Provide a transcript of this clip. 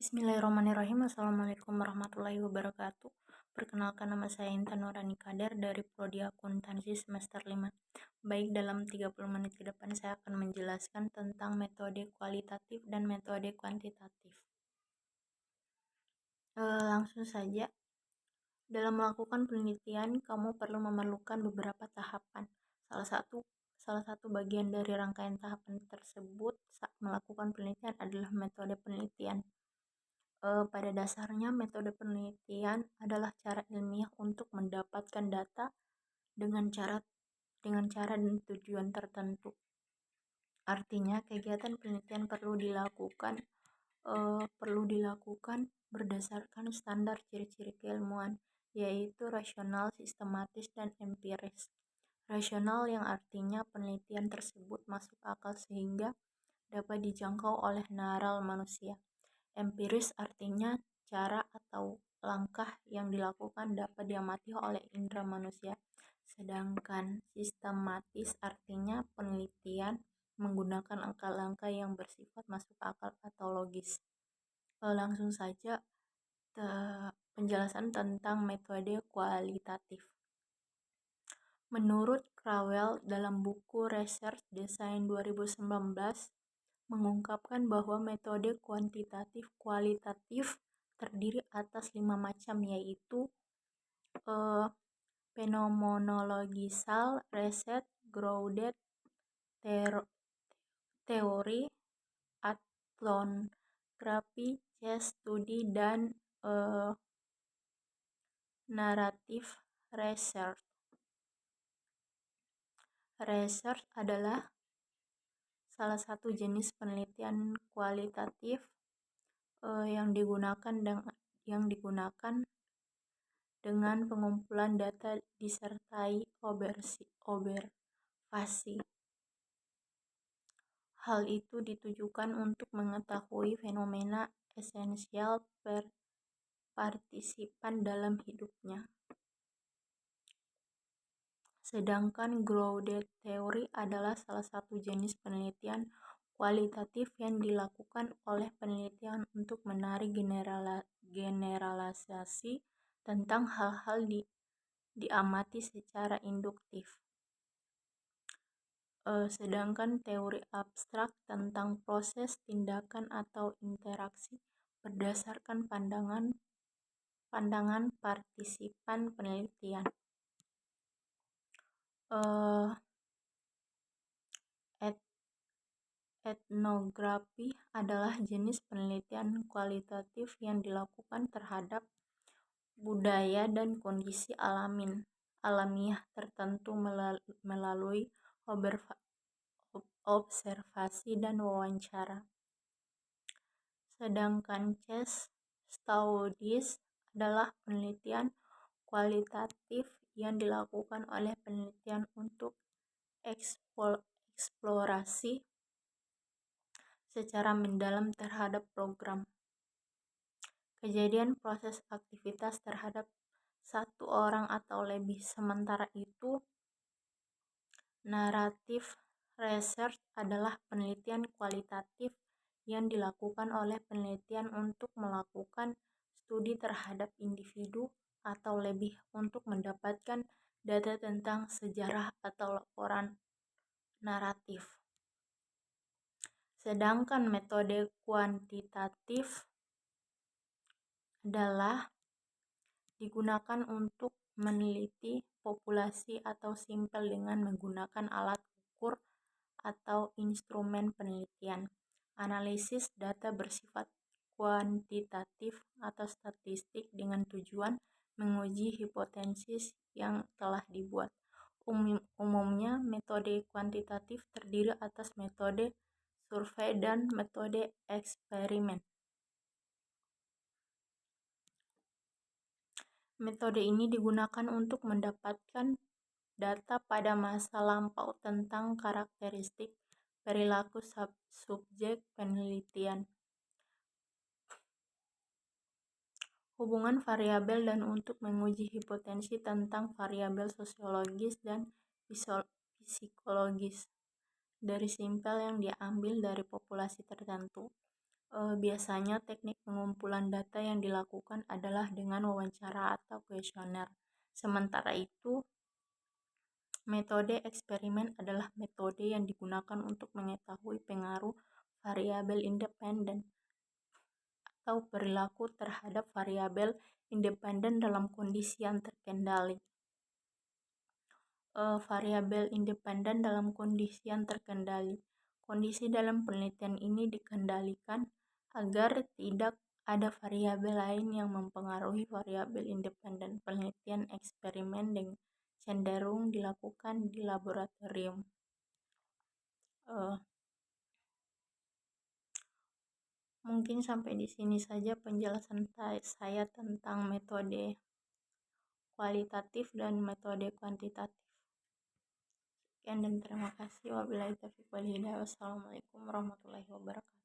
Bismillahirrahmanirrahim. Assalamualaikum warahmatullahi wabarakatuh. Perkenalkan, nama saya Intan Nurani Kadar dari Prodi Akuntansi semester 5. Baik, dalam 30 menit ke depan saya akan menjelaskan tentang metode kualitatif dan metode kuantitatif. Langsung saja. Dalam melakukan penelitian, kamu perlu memerlukan beberapa tahapan. Salah satu bagian dari rangkaian tahapan tersebut saat melakukan penelitian adalah metode penelitian. Pada dasarnya, metode penelitian adalah cara ilmiah untuk mendapatkan data dengan cara dan tujuan tertentu. Artinya, kegiatan penelitian perlu dilakukan berdasarkan standar ciri-ciri keilmuan, yaitu rasional, sistematis, dan empiris. Rasional yang artinya penelitian tersebut masuk akal sehingga dapat dijangkau oleh nalar manusia. Empiris artinya cara atau langkah yang dilakukan dapat diamati oleh indera manusia. Sedangkan sistematis artinya penelitian menggunakan langkah-langkah yang bersifat masuk akal atau logis. Langsung saja penjelasan tentang metode kualitatif. Menurut Crowell dalam buku Research Design 2019 mengungkapkan bahwa metode kualitatif terdiri atas 5 macam, yaitu phenomenological research, grounded theory, ethnography, case study, dan narrative research. Research adalah salah satu jenis penelitian kualitatif yang digunakan dengan pengumpulan data disertai observasi. Hal itu ditujukan untuk mengetahui fenomena esensial partisipan dalam hidupnya. Sedangkan grounded theory adalah salah satu jenis penelitian kualitatif yang dilakukan oleh penelitian untuk menarik generalisasi tentang hal-hal diamati secara induktif. Sedangkan teori abstrak tentang proses, tindakan, atau interaksi berdasarkan pandangan partisipan penelitian. Etnografi adalah jenis penelitian kualitatif yang dilakukan terhadap budaya dan kondisi alamiah tertentu melalui observasi dan wawancara. Sedangkan case studies adalah penelitian kualitatif yang dilakukan oleh penelitian untuk eksplorasi secara mendalam terhadap program, kejadian, proses, aktivitas terhadap satu orang atau lebih. Sementara itu, narrative research adalah penelitian kualitatif yang dilakukan oleh penelitian untuk melakukan studi terhadap individu atau lebih untuk mendapatkan data tentang sejarah atau laporan naratif. Sedangkan metode kuantitatif adalah digunakan untuk meneliti populasi atau sampel dengan menggunakan alat ukur atau instrumen penelitian. Analisis data bersifat kuantitatif atau statistik dengan tujuan menguji hipotesis yang telah dibuat. Umumnya, metode kuantitatif terdiri atas metode survei dan metode eksperimen. Metode ini digunakan untuk mendapatkan data pada masa lampau tentang karakteristik perilaku subjek penelitian, hubungan variabel, dan untuk menguji hipotesis tentang variabel sosiologis dan psikologis dari sampel yang diambil dari populasi tertentu. Biasanya teknik pengumpulan data yang dilakukan adalah dengan wawancara atau kuesioner. Sementara itu, metode eksperimen adalah metode yang digunakan untuk mengetahui pengaruh variabel independen atau perilaku terhadap variabel independen dalam kondisi yang terkendali. Variabel independen dalam kondisi yang terkendali. Kondisi dalam penelitian ini dikendalikan agar tidak ada variabel lain yang mempengaruhi variabel independen. Penelitian eksperimen dengan cenderung dilakukan di laboratorium. Mungkin sampai di sini saja penjelasan saya tentang metode kualitatif dan metode kuantitatif. Sekian dan terima kasih. Wabillahi taufiq wal hidayah. Wassalamualaikum warahmatullahi wabarakatuh.